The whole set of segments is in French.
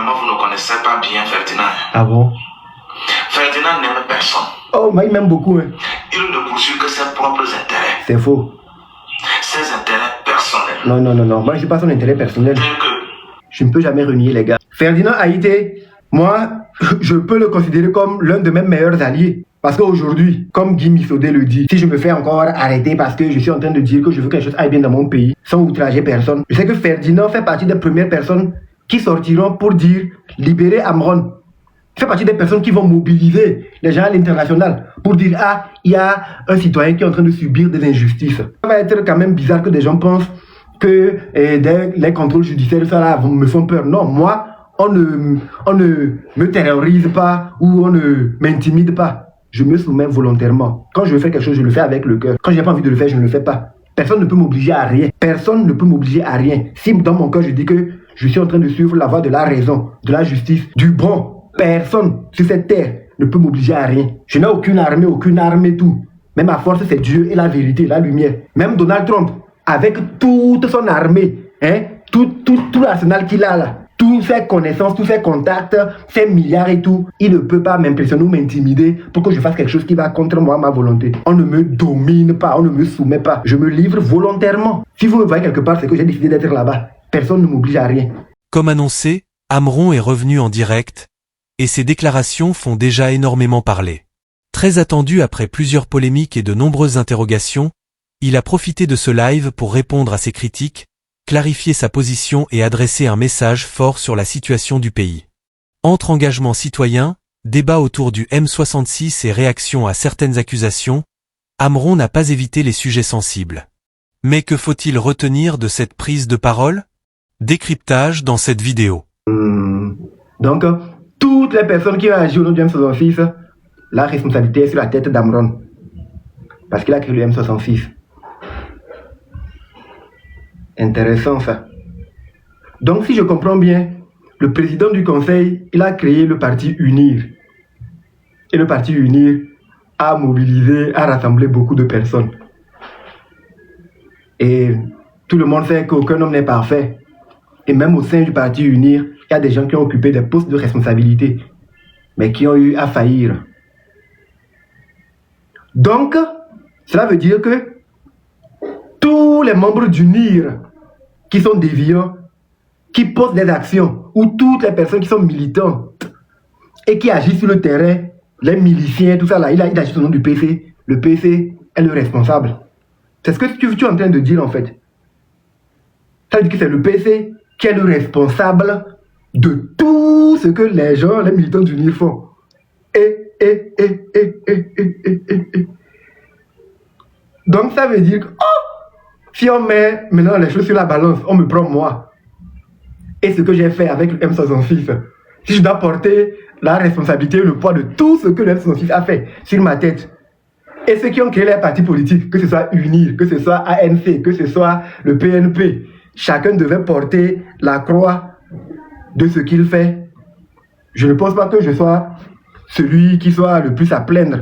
Apparemment, vous ne connaissez pas bien Ferdinand. Ah bon? Ferdinand n'aime personne. Oh, mais il m'aime beaucoup. Hein. Il ne poursuit que ses propres intérêts. C'est faux. Ses intérêts personnels. Non. Moi, je ne suis pas son intérêt personnel. Je ne peux jamais renier les gars. Ferdinand a été, moi, je peux le considérer comme l'un de mes meilleurs alliés. Parce qu'aujourd'hui, comme Guy Missodé le dit, si je me fais encore arrêter parce que je suis en train de dire que je veux que les choses aillent bien dans mon pays, sans outrager personne, je sais que Ferdinand fait partie des premières personnes qui sortiront pour dire « libérer Amron ». Il fait partie des personnes qui vont mobiliser les gens à l'international pour dire « ah, il y a un citoyen qui est en train de subir des injustices ». Ça va être quand même bizarre que des gens pensent que les contrôles judiciaires ça là, me font peur. Non, moi, on ne me terrorise pas ou on ne m'intimide pas. Je me soumets volontairement. Quand je veux faire quelque chose, je le fais avec le cœur. Quand je n'ai pas envie de le faire, je ne le fais pas. Personne ne peut m'obliger à rien. Personne ne peut m'obliger à rien. Si dans mon cœur, je dis que je suis en train de suivre la voie de la raison, de la justice, du bon, personne sur cette terre ne peut m'obliger à rien. Je n'ai aucune armée, tout. Mais ma force, c'est Dieu et la vérité, la lumière. Même Donald Trump, avec toute son armée, hein, tout l'arsenal qu'il a là, toutes ses connaissances, tous ses contacts, ses milliards et tout, il ne peut pas m'impressionner ou m'intimider pour que je fasse quelque chose qui va contre moi, ma volonté. On ne me domine pas, on ne me soumet pas. Je me livre volontairement. Si vous me voyez quelque part, c'est que j'ai décidé d'être là-bas. Personne ne m'oblige à rien. Comme annoncé, Amron est revenu en direct, et ses déclarations font déjà énormément parler. Très attendu après plusieurs polémiques et de nombreuses interrogations, il a profité de ce live pour répondre à ses critiques, clarifier sa position et adresser un message fort sur la situation du pays. Entre engagement citoyen, débat autour du M66 et réaction à certaines accusations, Amron n'a pas évité les sujets sensibles. Mais que faut-il retenir de cette prise de parole? Décryptage dans cette vidéo. Donc, toutes les personnes qui ont agi au nom du M66, la responsabilité est sur la tête d'Amron. Parce qu'il a créé le M66. Intéressant ça. Donc si je comprends bien, le président du conseil, il a créé le parti UNIR. Et le parti UNIR a mobilisé, a rassemblé beaucoup de personnes. Et tout le monde sait qu'aucun homme n'est parfait. Et même au sein du parti UNIR, il y a des gens qui ont occupé des postes de responsabilité, mais qui ont eu à faillir. Donc, cela veut dire que tous les membres d'UNIR qui sont déviants, qui posent des actions, ou toutes les personnes qui sont militantes et qui agissent sur le terrain, les miliciens, tout ça là, il agit au nom du PC. Le PC est le responsable. C'est ce que tu es en train de dire en fait. Ça veut dire que c'est le PC qui est le responsable de tout ce que les gens, les militants d'UNIR font. Donc ça veut dire que si on met maintenant les choses sur la balance, on me prend moi. Et ce que j'ai fait avec le M66, si je dois porter la responsabilité, le poids de tout ce que le M66 a fait sur ma tête, et ceux qui ont créé les partis politiques, que ce soit UNIR, que ce soit ANC, que ce soit le PNP, chacun devait porter la croix de ce qu'il fait. Je ne pense pas que je sois celui qui soit le plus à plaindre.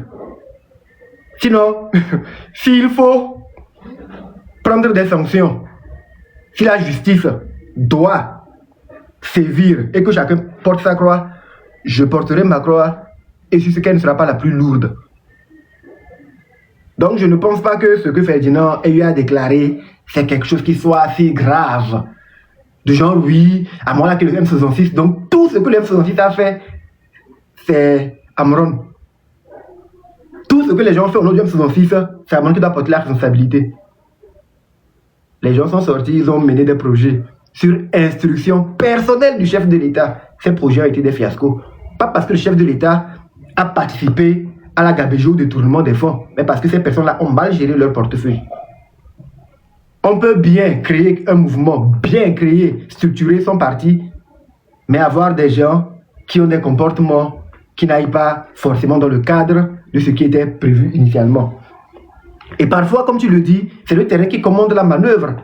Sinon, s'il faut prendre des sanctions, si la justice doit sévir et que chacun porte sa croix, je porterai ma croix et sur ce qu'elle ne sera pas la plus lourde. Donc je ne pense pas que ce que Ferdinand ait eu à déclarer, c'est quelque chose qui soit assez grave. De genre, oui, à moi là que le M66, donc tout ce que le M66 a fait, c'est Amron. Tout ce que les gens font au nom du M66, c'est Amron qui doit porter la responsabilité. Les gens sont sortis, ils ont mené des projets sur instruction personnelle du chef de l'État. Ces projets ont été des fiascos. Pas parce que le chef de l'État a participé à la gabegie ou au détournement des fonds, mais parce que ces personnes-là ont mal géré leur portefeuille. On peut bien créer un mouvement, bien créer, structurer son parti, mais avoir des gens qui ont des comportements qui n'aillent pas forcément dans le cadre de ce qui était prévu initialement. Et parfois, comme tu le dis, c'est le terrain qui commande la manœuvre.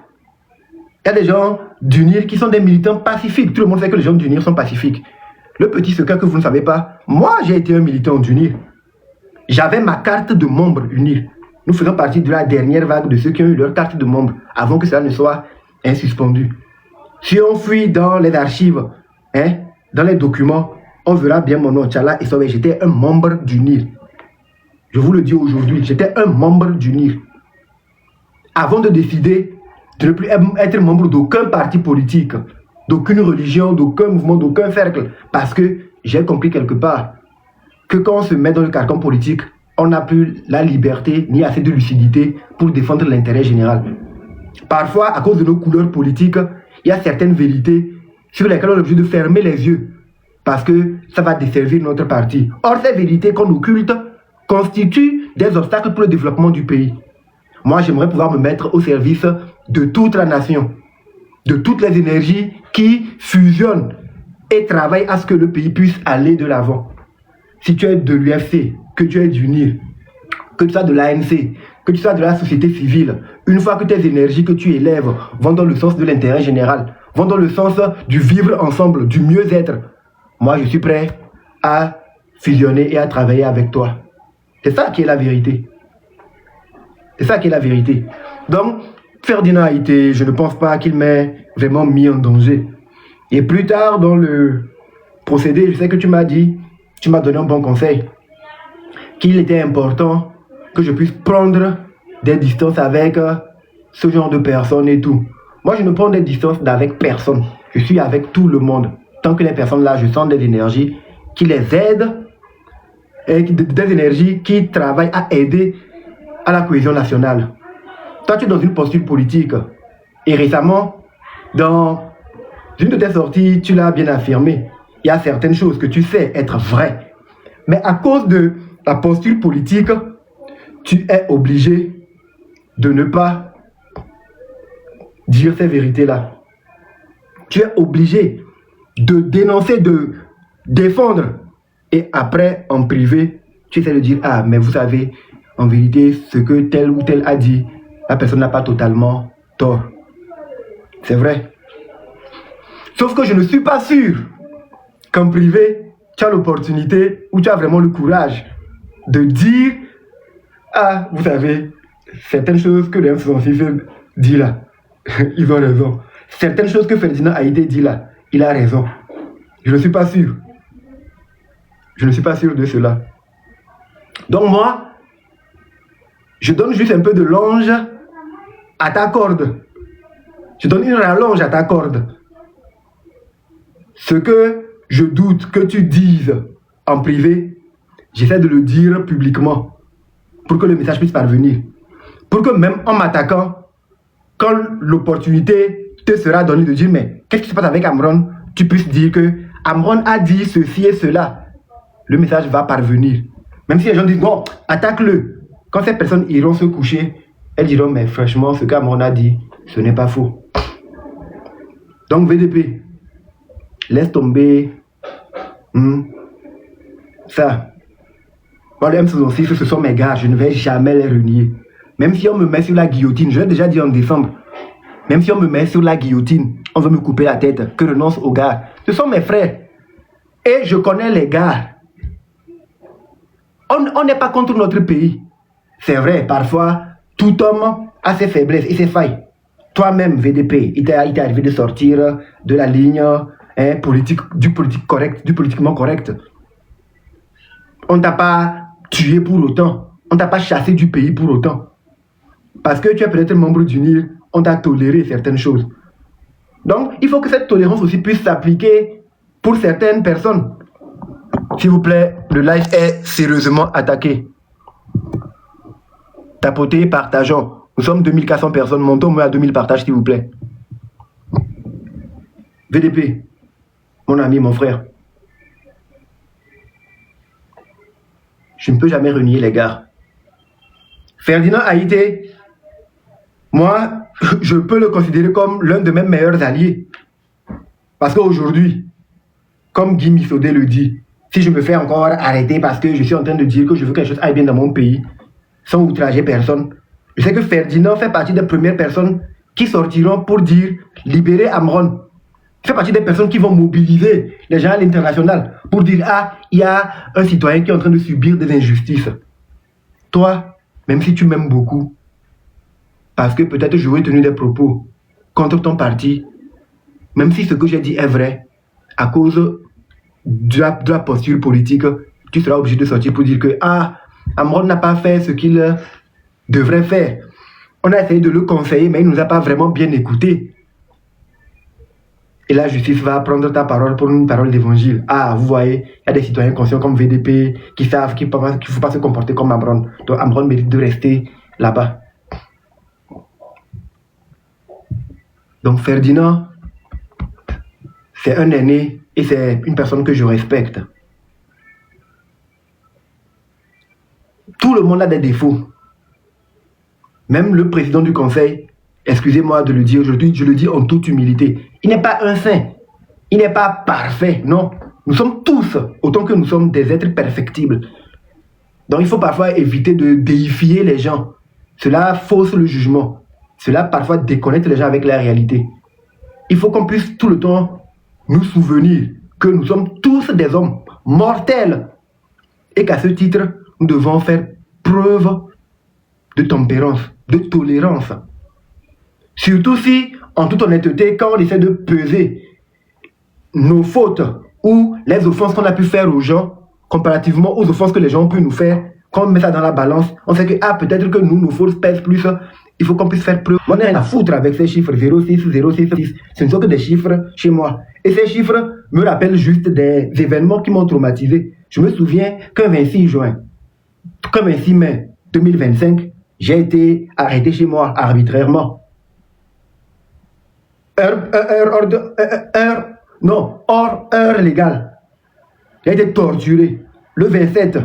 Il y a des gens d'UNIR qui sont des militants pacifiques. Tout le monde sait que les gens d'UNIR sont pacifiques. Le petit secret que vous ne savez pas, moi j'ai été un militant d'UNIR. J'avais ma carte de membre UNIR. Nous faisons partie de la dernière vague de ceux qui ont eu leur carte de membre avant que cela ne soit suspendu. Si on fuit dans les archives dans les documents, on verra bien mon nom, Tchala et Sobe. J'étais un membre du NIR. Je vous le dis aujourd'hui, j'étais un membre du NIR. Avant de décider de ne plus être membre d'aucun parti politique, d'aucune religion, d'aucun mouvement, d'aucun cercle. Parce que j'ai compris quelque part que quand on se met dans le carcan politique, on n'a plus la liberté ni assez de lucidité pour défendre l'intérêt général. Parfois, à cause de nos couleurs politiques, il y a certaines vérités sur lesquelles on est obligé de fermer les yeux parce que ça va desservir notre parti. Or, ces vérités qu'on occulte constituent des obstacles pour le développement du pays. Moi, j'aimerais pouvoir me mettre au service de toute la nation, de toutes les énergies qui fusionnent et travaillent à ce que le pays puisse aller de l'avant. Si tu es de l'UFC, que tu es du NIR, que tu sois de l'ANC, que tu sois de la société civile, une fois que tes énergies que tu élèves vont dans le sens de l'intérêt général, vont dans le sens du vivre ensemble, du mieux-être, moi je suis prêt à fusionner et à travailler avec toi. C'est ça qui est la vérité. C'est ça qui est la vérité. Donc, Ferdinand Haïté, je ne pense pas qu'il m'ait vraiment mis en danger. Et plus tard dans le procédé, je sais que tu m'as dit, tu m'as donné un bon conseil, qu'il était important que je puisse prendre des distances avec ce genre de personnes et tout. Moi, je ne prends des distances avec personne. Je suis avec tout le monde. Tant que les personnes là, je sens des énergies qui les aident et des énergies qui travaillent à aider à la cohésion nationale. Toi, tu es dans une posture politique. Et récemment, dans une de tes sorties, tu l'as bien affirmé. Il y a certaines choses que tu sais être vraies. Mais à cause de la posture politique, tu es obligé de ne pas dire ces vérités-là. Tu es obligé de dénoncer, de défendre. Et après, en privé, tu essaies de dire, ah, mais vous savez, en vérité, ce que tel ou tel a dit, la personne n'a pas totalement tort. C'est vrai. Sauf que je ne suis pas sûr qu'en privé, tu as l'opportunité ou tu as vraiment le courage de dire, ah, vous savez, certaines choses que les sensifs dit là, ils ont raison. Certaines choses que Ferdinand Haïté dit là, il a raison. Je ne suis pas sûr. Je ne suis pas sûr de cela. Donc moi, je donne juste un peu de longe à ta corde. Je donne une rallonge à ta corde. Ce que je doute que tu dises en privé, j'essaie de le dire publiquement pour que le message puisse parvenir. Pour que même en m'attaquant, quand l'opportunité te sera donnée de dire mais qu'est-ce qui se passe avec Amron, tu puisses dire que Amron a dit ceci et cela. Le message va parvenir. Même si les gens disent non, attaque-le. Quand ces personnes iront se coucher, elles diront mais franchement ce qu'Amron a dit, ce n'est pas faux. Donc VDP, laisse tomber ça. Moi, les M66, ce sont mes gars, je ne vais jamais les renier. Même si on me met sur la guillotine, je l'ai déjà dit en décembre, même si on me met sur la guillotine, on veut me couper la tête, que renonce aux gars. Ce sont mes frères. Et je connais les gars. On n'est pas contre notre pays. C'est vrai, parfois, tout homme a ses faiblesses et ses failles. Toi-même, VDP, il t'est arrivé de sortir de la ligne du politiquement correct. On ne t'a pas tué pour autant. On ne t'a pas chassé du pays pour autant. Parce que tu es peut-être membre du NIR, on t'a toléré certaines choses. Donc, il faut que cette tolérance aussi puisse s'appliquer pour certaines personnes. S'il vous plaît, le live est sérieusement attaqué. Tapotez, partageons. Nous sommes 2400 personnes. Montons moins à 2000 partages, s'il vous plaît. VDP, mon ami, mon frère. Je ne peux jamais renier les gars. Ferdinand Haïté, moi, je peux le considérer comme l'un de mes meilleurs alliés. Parce qu'aujourd'hui, comme Guy Missodé le dit, si je me fais encore arrêter parce que je suis en train de dire que je veux que les choses aillent bien dans mon pays, sans outrager personne, je sais que Ferdinand fait partie des premières personnes qui sortiront pour dire libérer Amron. Il fait partie des personnes qui vont mobiliser les gens à l'international pour dire ah, il y a un citoyen qui est en train de subir des injustices. Toi, même si tu m'aimes beaucoup, parce que peut-être j'aurais tenu des propos contre ton parti, même si ce que j'ai dit est vrai, à cause de la posture politique, tu seras obligé de sortir pour dire que Amron n'a pas fait ce qu'il devrait faire. On a essayé de le conseiller, mais il ne nous a pas vraiment bien écouté. Et la justice va prendre ta parole pour une parole d'évangile. Vous voyez, il y a des citoyens conscients comme VDP qui savent qu'il ne faut pas se comporter comme Amron. Donc Amron mérite de rester là-bas. Donc Ferdinand, c'est un aîné et c'est une personne que je respecte. Tout le monde a des défauts. Même le président du conseil, excusez-moi de le dire, je le dis en toute humilité, il n'est pas un saint, il n'est pas parfait, non. Nous sommes tous, autant que nous sommes des êtres perfectibles. Donc il faut parfois éviter de déifier les gens. Cela fausse le jugement. Cela parfois déconnecte les gens avec la réalité. Il faut qu'on puisse tout le temps nous souvenir que nous sommes tous des hommes mortels et qu'à ce titre, nous devons faire preuve de tempérance, de tolérance. Surtout si, en toute honnêteté, quand on essaie de peser nos fautes ou les offenses qu'on a pu faire aux gens, comparativement aux offenses que les gens ont pu nous faire, quand on met ça dans la balance, on sait que peut-être que nous, nos fautes pèsent plus. Il faut qu'on puisse faire preuve. On n'a rien à foutre avec ces chiffres 06, 066. Ce ne sont que des chiffres chez moi. Et ces chiffres me rappellent juste des événements qui m'ont traumatisé. Je me souviens qu'un 26 juin, qu'un 26 mai 2025, j'ai été arrêté chez moi arbitrairement. Hors heure légale. J'ai été torturé. Le 27,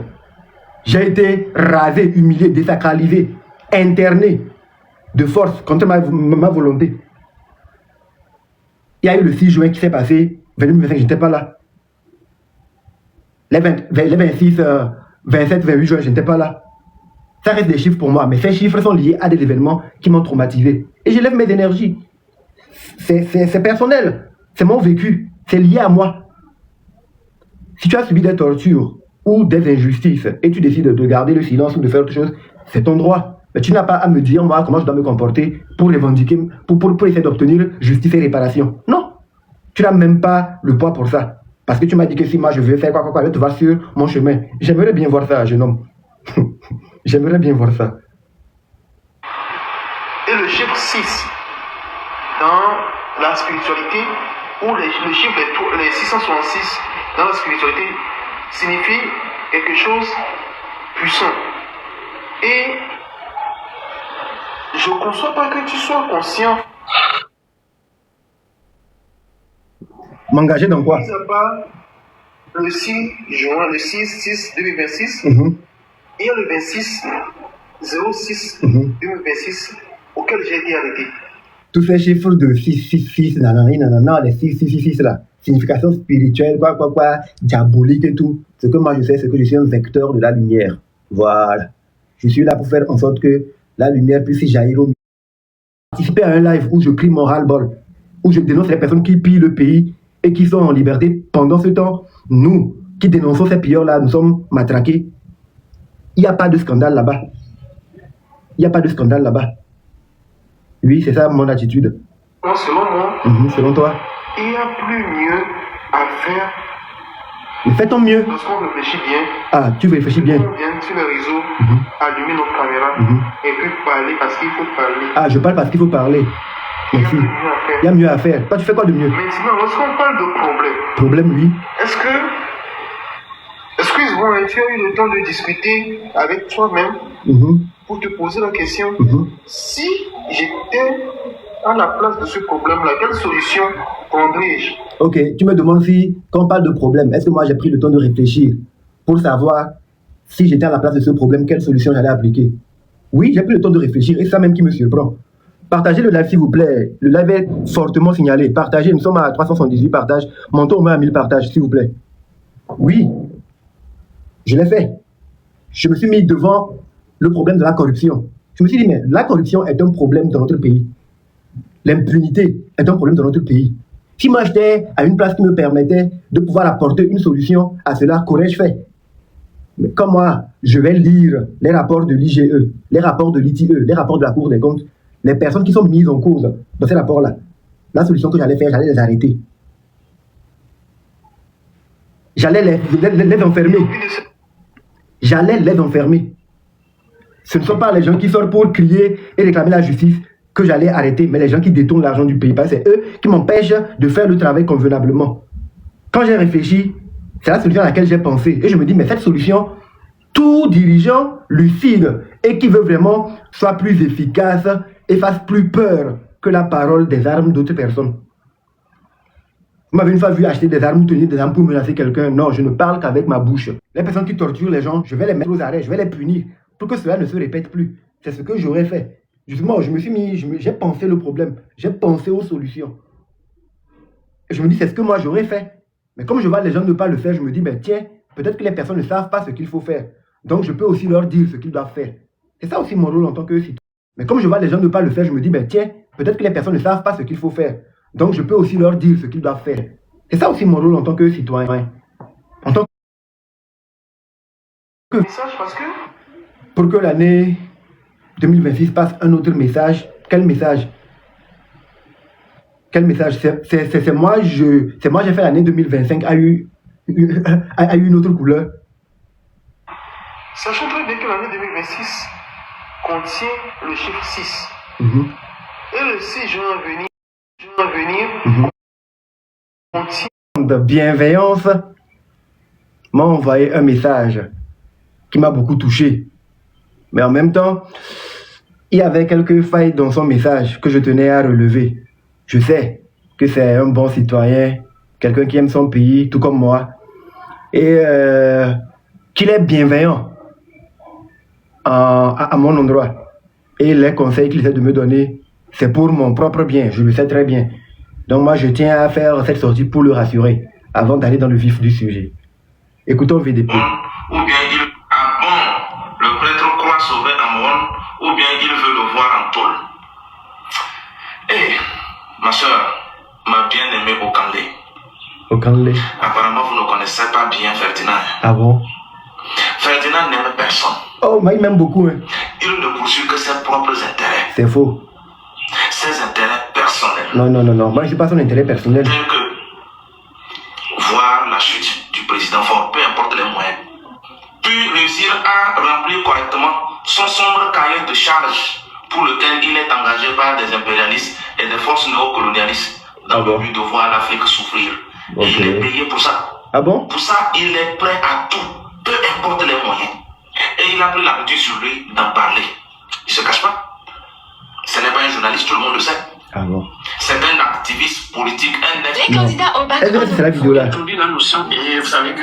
j'ai été rasé, humilié, désacralisé, interné de force contre ma volonté. Il y a eu le 6 juin qui s'est passé, 2025, je n'étais pas là. Les 26, 27, 28 juin, je n'étais pas là. Ça reste des chiffres pour moi, mais ces chiffres sont liés à des événements qui m'ont traumatisé. Et je lève mes énergies. C'est personnel, c'est mon vécu, c'est lié à moi. Si tu as subi des tortures ou des injustices et tu décides de garder le silence ou de faire autre chose, c'est ton droit. Mais tu n'as pas à me dire, moi, comment je dois me comporter pour revendiquer, pour essayer d'obtenir justice et réparation. Non, tu n'as même pas le poids pour ça. Parce que tu m'as dit que si moi je veux faire quoi, tu vas sur mon chemin. J'aimerais bien voir ça, jeune homme. J'aimerais bien voir ça. Et le chiffre 6, dans la spiritualité, ou le chiffre, les 666, dans la spiritualité, signifie quelque chose de puissant. Et je ne conçois pas que tu sois conscient. M'engager dans quoi? Le 6 juin, le 6 2026, il y a le 26 06 2026 auquel j'ai été arrêté. Tous ces chiffres de 666, nanana, les 666 là, signification spirituelle, quoi, diabolique et tout. Ce que moi je sais, c'est que je suis un vecteur de la lumière. Voilà. Je suis là pour faire en sorte que la lumière puisse jaillir au milieu. Participer à un live où je crie mon ras-le-bol, où je dénonce les personnes qui pillent le pays et qui sont en liberté. Pendant ce temps, nous qui dénonçons ces pilleurs-là, nous sommes matraqués. Il n'y a pas de scandale là-bas. Il n'y a pas de scandale là-bas. Oui, c'est ça mon attitude. Selon moi, selon toi, il y a plus mieux à faire. Mais fais ton mieux. Lorsqu'on réfléchit bien. Tu réfléchis bien. On vient sur les réseaux, allumer nos caméras et puis parler parce qu'il faut parler. Je parle parce qu'il faut parler. Merci. Il y a mieux à faire. Toi, tu fais quoi de mieux? Maintenant, lorsqu'on parle de problème. Problème, oui. Est-ce que bon, tu as eu le temps de discuter avec toi-même pour te poser la question, si j'étais à la place de ce problème-là, quelle solution prendrais-je? Ok, tu me demandes si, quand on parle de problème, est-ce que moi j'ai pris le temps de réfléchir pour savoir si j'étais à la place de ce problème, quelle solution j'allais appliquer? Oui, j'ai pris le temps de réfléchir et c'est ça même qui me surprend. Partagez le live s'il vous plaît. Le live est fortement signalé. Partagez, nous sommes à 378 partages. Montons au moins à 1000 partages s'il vous plaît. Oui, je l'ai fait. Je me suis mis devant le problème de la corruption. Je me suis dit, mais la corruption est un problème dans notre pays. L'impunité est un problème dans notre pays. Si moi j'étais à une place qui me permettait de pouvoir apporter une solution à cela, qu'aurais-je fait? Mais comme moi, je vais lire les rapports de l'IGE, les rapports de l'ITE, les rapports de la Cour des comptes, les personnes qui sont mises en cause dans ces rapports-là, la solution que j'allais faire, j'allais les arrêter. j'allais les enfermer. J'allais les enfermer. Ce ne sont pas les gens qui sortent pour crier et réclamer la justice que j'allais arrêter, mais les gens qui détournent l'argent du pays. Parce que c'est eux qui m'empêchent de faire le travail convenablement. Quand j'ai réfléchi, c'est la solution à laquelle j'ai pensé. Et je me dis, mais cette solution, tout dirigeant lucide et qui veut vraiment soit plus efficace et fasse plus peur que la parole des armes d'autres personnes. Vous m'avez une fois vu acheter des armes ou tenir des armes pour menacer quelqu'un. Non, je ne parle qu'avec ma bouche. Les personnes qui torturent les gens, je vais les mettre aux arrêts, je vais les punir pour que cela ne se répète plus. C'est ce que j'aurais fait. Justement, j'ai pensé le problème, j'ai pensé aux solutions. Et je me dis, c'est ce que moi j'aurais fait. Mais comme je vois les gens ne pas le faire, je me dis, ben tiens, peut-être que les personnes ne savent pas ce qu'il faut faire. Donc je peux aussi leur dire ce qu'ils doivent faire. C'est ça aussi mon rôle en tant que citoyen. Mais comme je vois les gens ne pas le faire, je me dis, ben tiens, peut-être que les personnes ne savent pas ce qu'il faut faire. Donc je peux aussi leur dire ce qu'ils doivent faire. C'est ça aussi mon rôle en tant que citoyen. En tant que... Message parce que... Pour que l'année 2026 passe un autre message. Quel message? Quel message? C'est moi, j'ai fait l'année 2025 a eu une autre couleur. Sachant très bien que l'année 2026 contient le chiffre 6. Et le 6 juin à venir contient... De bienveillance m'a envoyé un message qui m'a beaucoup touché. Mais en même temps, il y avait quelques failles dans son message que je tenais à relever. Je sais que c'est un bon citoyen, quelqu'un qui aime son pays, tout comme moi, et qu'il est bienveillant à mon endroit. Et les conseils qu'il essaie de me donner, c'est pour mon propre bien, je le sais très bien. Donc moi, je tiens à faire cette sortie pour le rassurer, avant d'aller dans le vif du sujet. Écoutons VDP. Ou bien il le prêtre croit sauver Amron, ou bien il veut le voir en tôle. Ma soeur, ma bien-aimée Okandé. Okandé. Apparemment, vous ne connaissez pas bien Ferdinand. Ah bon? Ferdinand n'aime personne. Oh, mais il m'aime beaucoup. Hein. Il ne poursuit que ses propres intérêts. C'est faux. Ses intérêts personnels. Non. Moi, je ne suis pas son intérêt personnel. Tel que voir la chute du président fort, peu importe les moyens. Puis réussir à remplir correctement son sombre cahier de charges pour lequel il est engagé par des impérialistes et des forces néocolonialistes dans le but de voir l'Afrique souffrir. Et il est payé pour ça. Ah bon? Pour ça, il est prêt à tout, peu importe les moyens. Et il a pris l'habitude sur lui d'en parler. Il ne se cache pas. Ce n'est pas un journaliste, tout le monde le sait. Ah bon? C'est un activiste politique, un Les candidats au bac. Est-ce que c'est la vidéo là? Et vous savez que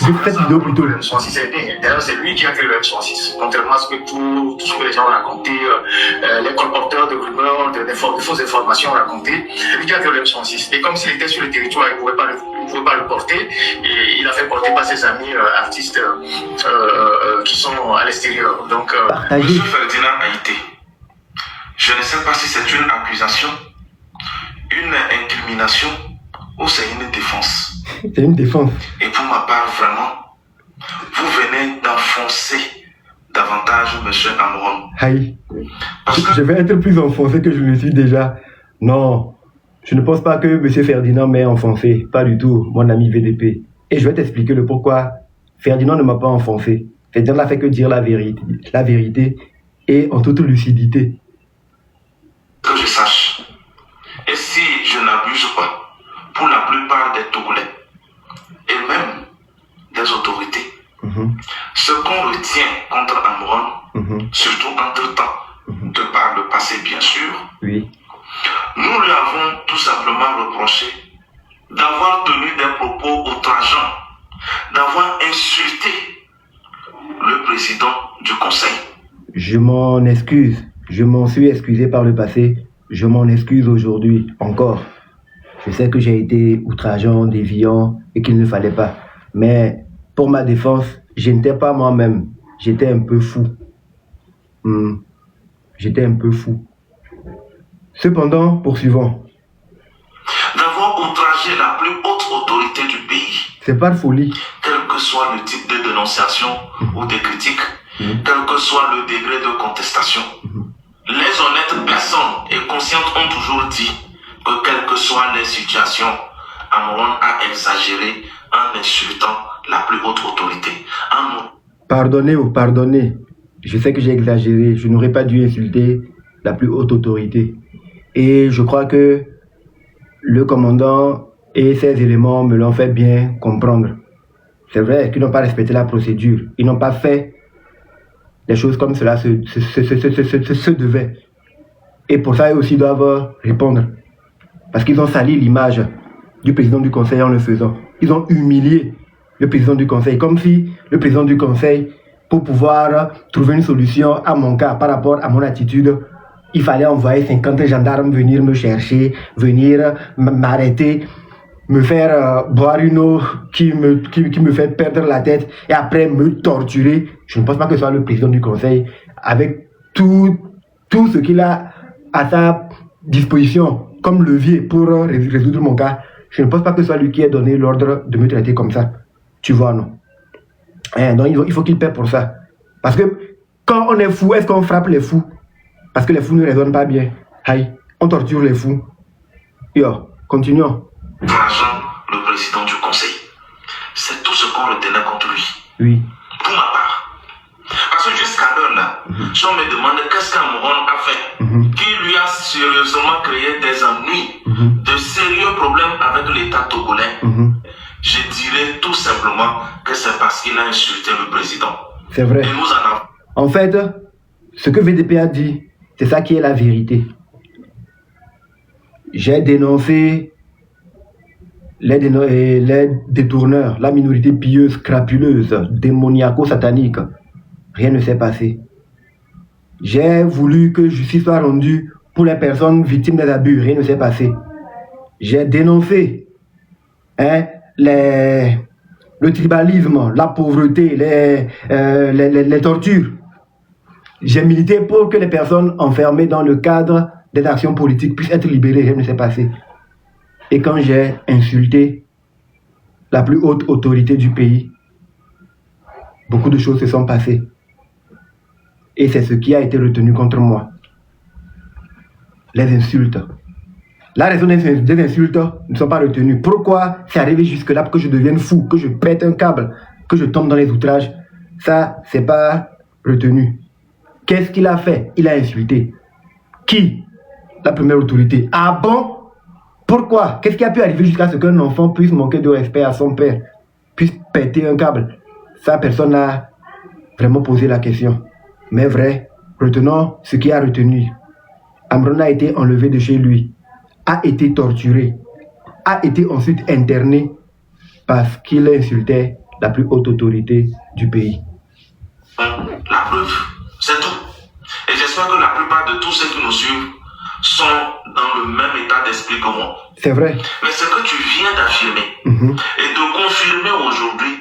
j'ai fait cette vidéo plutôt. D'ailleurs, c'est lui qui a créé le M106. Contrairement à ce que tout ce que les gens ont raconté, les colporteurs de rumeurs, de fausses informations ont raconté, c'est lui qui a créé le M106. Et comme s'il était sur le territoire, il ne pouvait pas le porter. Et il a fait porter par ses amis artistes qui sont à l'extérieur. Donc, Monsieur Ferdinand Haïté, je ne sais pas si c'est une accusation, une incrimination ou c'est une défense. C'est une défense. Et pour ma part, vraiment, vous venez d'enfoncer davantage M. Amron. Aïe. Je vais être plus enfoncé que je le suis déjà. Non, je ne pense pas que M. Ferdinand m'ait enfoncé. Pas du tout, mon ami VDP. Et je vais t'expliquer le pourquoi. Ferdinand ne m'a pas enfoncé. Ferdinand n'a fait que dire la vérité et en toute lucidité. Que je sache. Et si je n'abuse pas, pour la plupart des Togolais, et même des autorités, ce qu'on retient contre Amron, surtout entre-temps, de par le passé bien sûr, oui. Nous lui avons tout simplement reproché d'avoir tenu des propos outrageants, d'avoir insulté le président du conseil. Je m'en excuse. Je m'en suis excusé par le passé. Je m'en excuse aujourd'hui encore. Je sais que j'ai été outrageant, déviant et qu'il ne fallait pas. Mais pour ma défense, je n'étais pas moi-même. J'étais un peu fou. J'étais un peu fou. Cependant, poursuivons. D'avoir outragé la plus haute autorité du pays. C'est par folie. Quel que soit le type de dénonciation ou de critique, quel que soit le degré de contestation. Les honnêtes personnes et conscientes ont toujours dit que quelles que soient les situations, Amron a exagéré en insultant la plus haute autorité, en Pardonnez ou pardonnez. Je sais que j'ai exagéré. Je n'aurais pas dû insulter la plus haute autorité. Et je crois que le commandant et ses éléments me l'ont fait bien comprendre. C'est vrai qu'ils n'ont pas respecté la procédure. Ils n'ont pas fait les choses comme cela se devait. Et pour ça, ils aussi doivent répondre. Parce qu'ils ont sali l'image du président du conseil en le faisant. Ils ont humilié le président du conseil. Comme si le président du conseil, pour pouvoir trouver une solution à mon cas par rapport à mon attitude, il fallait envoyer 50 gendarmes venir me chercher, venir m'arrêter, me faire boire une eau qui me fait perdre la tête et après me torturer. Je ne pense pas que ce soit le président du conseil, avec tout ce qu'il a à sa disposition comme levier pour résoudre mon cas. Je ne pense pas que ce soit lui qui ait donné l'ordre de me traiter comme ça. Tu vois, non? Donc il faut qu'il paie pour ça. Parce que quand on est fou, est-ce qu'on frappe les fous? Parce que les fous ne raisonnent pas bien. Aïe, on torture les fous. Yo, continuons. Rageant le président du conseil. C'est tout ce qu'on retenait contre lui. Oui. Pour ma part. Parce que jusqu'à l'heure là, si on me demande qu'est-ce qu'Amouron a fait, qui lui a sérieusement créé des ennuis, de sérieux problèmes avec l'État togolais, je dirais tout simplement que c'est parce qu'il a insulté le président. C'est vrai. Et nous en avons. En fait, ce que VDP a dit, c'est ça qui est la vérité. J'ai dénoncé les détourneurs, la minorité pieuse, crapuleuse, démoniaco-satanique. Rien ne s'est passé. J'ai voulu que justice soit rendue pour les personnes victimes des abus. Rien ne s'est passé. J'ai dénoncé le tribalisme, la pauvreté, les tortures. J'ai milité pour que les personnes enfermées dans le cadre des actions politiques puissent être libérées. Rien ne s'est passé. Et quand j'ai insulté la plus haute autorité du pays, beaucoup de choses se sont passées. Et c'est ce qui a été retenu contre moi. Les insultes. La raison des insultes ne sont pas retenues. Pourquoi c'est arrivé jusque-là pour que je devienne fou, que je pète un câble, que je tombe dans les outrages? Ça, c'est pas retenu. Qu'est-ce qu'il a fait? Il a insulté. Qui? La première autorité. Ah bon? Pourquoi? Qu'est-ce qui a pu arriver jusqu'à ce qu'un enfant puisse manquer de respect à son père, puisse péter un câble? Ça, personne n'a vraiment posé la question. Mais vrai, retenons ce qui a retenu. Amron a été enlevé de chez lui, a été torturé, a été ensuite interné parce qu'il insultait la plus haute autorité du pays. La preuve, c'est tout. Et j'espère que la plupart de tous ceux qui nous suivent sont dans le même état d'esprit que moi. C'est vrai. Mais ce que tu viens d'affirmer et de confirmer aujourd'hui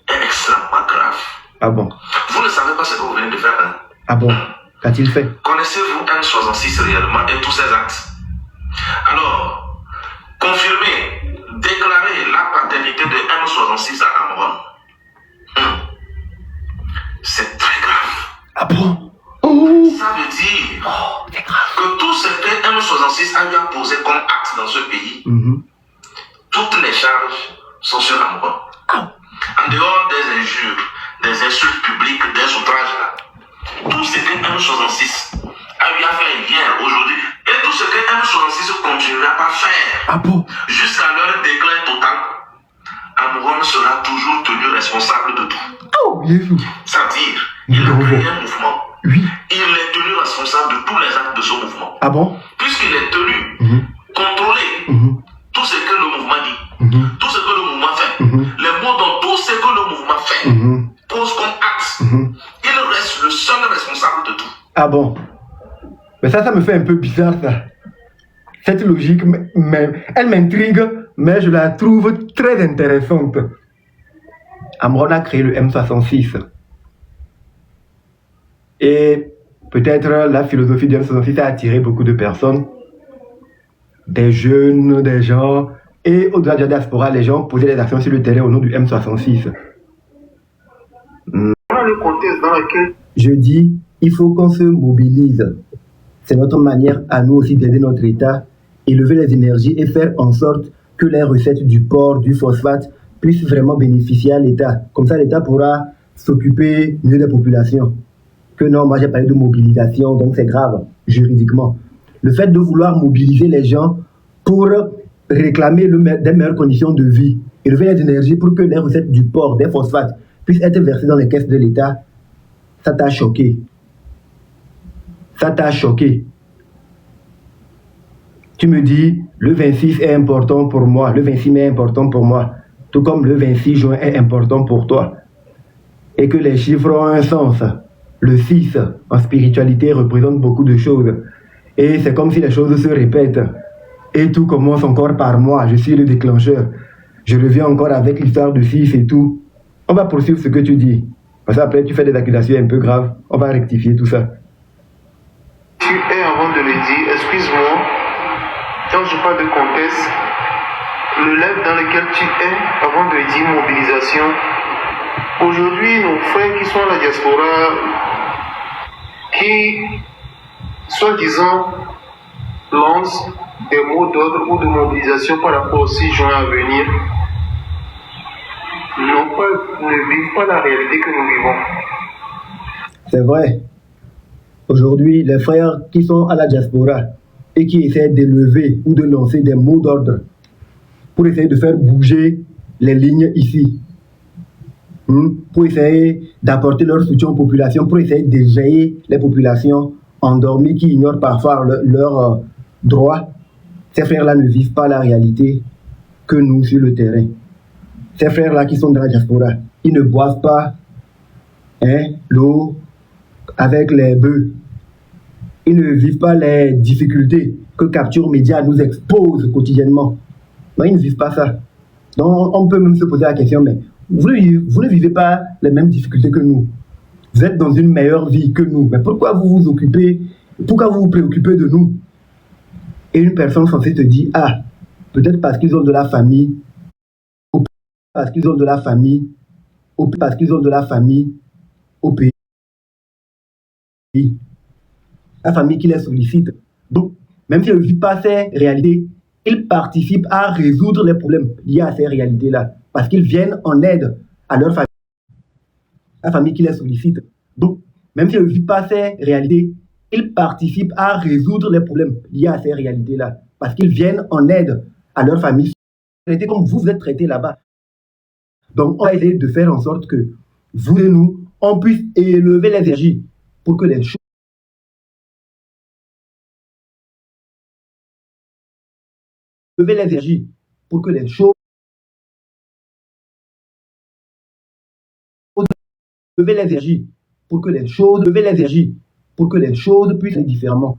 est extrêmement grave. Ah bon? Vous ne savez pas ce que vous venez de faire, hein? Ah bon? Qu'a-t-il fait? Connaissez-vous M66 réellement et tous ses actes? Alors, confirmer, déclarer la paternité de M66 à Amouron, c'est très grave. Ah bon? Oh. Ça veut dire que tout ce que M66 a eu à poser comme acte dans ce pays, toutes les charges sont sur Amouron. En dehors des injures, des insultes publiques, des outrages là, tout ce que M66 a eu à faire hier, aujourd'hui, et tout ce que M66 continuera à faire jusqu'à leur déclin total, Amouron sera toujours tenu responsable de tout. Oh, Jésus. C'est-à-dire, il a créé un mouvement. Oui. Il est tenu responsable de tous les actes de ce mouvement. Ah bon? Puisqu'il est tenu, contrôler tout ce que le mouvement dit, tout ce que le mouvement fait, les mots dans tout ce que le mouvement fait, pose comme acte. Il reste le seul responsable de tout. Ah bon? Mais ça me fait un peu bizarre, ça. Cette logique, elle m'intrigue, mais je la trouve très intéressante. Amron a créé le M66. Et peut-être la philosophie du M66 a attiré beaucoup de personnes, des jeunes, des gens, et au-delà de la diaspora, les gens posaient des actions sur le terrain au nom du M66. Dans le contexte dans lequel Je dis, il faut qu'on se mobilise. C'est notre manière à nous aussi d'aider notre État, élever les énergies et faire en sorte que les recettes du porc, du phosphate, puisse vraiment bénéficier à l'État. Comme ça, l'État pourra s'occuper mieux des populations. Que non, moi j'ai parlé de mobilisation, donc c'est grave, juridiquement. Le fait de vouloir mobiliser les gens pour réclamer des meilleures conditions de vie, élever les énergies pour que les recettes du port, des phosphates, puissent être versées dans les caisses de l'État, ça t'a choqué. Ça t'a choqué. Tu me dis, le 26 est important pour moi, le 26 mai est important pour moi, tout comme le 26 juin est important pour toi. Et que les chiffres ont un sens. Le 6 en spiritualité représente beaucoup de choses. Et c'est comme si les choses se répètent. Et tout commence encore par moi, je suis le déclencheur. Je reviens encore avec l'histoire de 6 et tout. On va poursuivre ce que tu dis. Parce qu'après tu fais des accusations un peu graves. On va rectifier tout ça. Tu es avant de le dire, excuse-moi, quand je parle de contexte, le live dans lequel tu es avant de dire mobilisation, aujourd'hui nos frères qui sont à la diaspora, qui, soi-disant, lancent des mots d'ordre ou de mobilisation par rapport au 6 juin à venir, ne vivent pas la réalité que nous vivons. C'est vrai. Aujourd'hui, les frères qui sont à la diaspora et qui essaient d'élever ou de lancer des mots d'ordre pour essayer de faire bouger les lignes ici, pour essayer d'apporter leur soutien aux populations, pour essayer d'éveiller les populations endormies qui ignorent parfois leurs droits. Ces frères-là ne vivent pas la réalité que nous sur le terrain. Ces frères-là qui sont dans la diaspora, ils ne boivent pas l'eau avec les bœufs. Ils ne vivent pas les difficultés que Capture Média nous expose quotidiennement. Non, ils ne vivent pas ça. Donc, on peut même se poser la question, mais vous ne vivez pas les mêmes difficultés que nous. Vous êtes dans une meilleure vie que nous. Mais pourquoi vous vous préoccupez de nous? Et une personne censée te dire, ah, peut-être parce qu'ils ont de la famille, ou parce qu'ils ont de la famille, ou parce qu'ils ont de la famille au pays. La famille qui les sollicite. Donc, même s'ils ne vivent pas ces réalités, ils participent à résoudre les problèmes liés à ces réalités-là. Parce qu'ils viennent en aide à leur famille. La famille qui les sollicite. Donc, même s'ils ne vivent pas ces réalités, ils participent à résoudre les problèmes liés à ces réalités-là. Parce qu'ils viennent en aide à leur famille. Comme vous êtes traités là-bas. Donc, on va essayer de faire en sorte que vous et nous, on puisse élever les énergies pour que les choses lever les énergies pour que les choses lever les énergies pour que les choses lever les énergies pour que les choses puissent être différemment,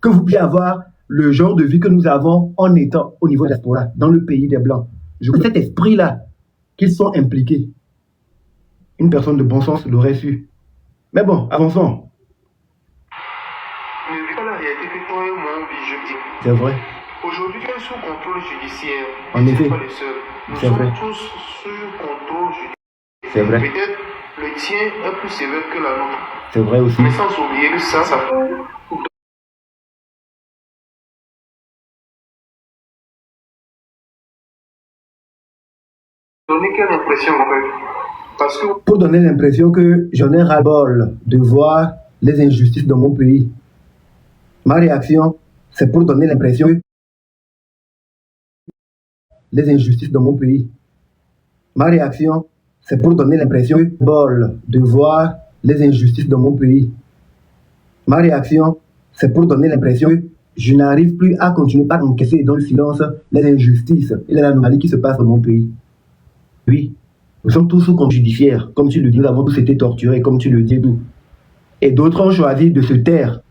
que vous puissiez avoir le genre de vie que nous avons en étant au niveau de la diaspora dans le pays des blancs. Je veux cet esprit là qu'ils sont impliqués. Une personne de bon sens l'aurait su. Mais bon, avançons. Ne vis pas la réalité que toi et moi on vit, je dis. C'est vrai. Aujourd'hui, tu es sous contrôle judiciaire. En effet. Tu n'es pas le seul. Nous C'est sommes vrai. tous sous contrôle judiciaire. C'est vrai. Peut-être le tien est plus sévère que la nôtre. C'est vrai aussi. Mais sans oublier que ça peut donner quelle impression en fait? Parce que Pour donner l'impression que j'en ai ras-le-bol de voir les injustices dans mon pays. Ma réaction, c'est pour donner l'impression que les injustices dans mon pays. Ma réaction, c'est pour donner l'impression que bol de voir les injustices dans mon pays. Ma réaction, c'est pour donner l'impression que je n'arrive plus à continuer à encaisser dans le silence les injustices et les anomalies qui se passent dans mon pays. Oui, nous sommes tous sous contrôle judiciaire, comme tu le dis, nous avons tous été torturés, comme tu le dis, d'où. Et d'autres ont choisi de se taire,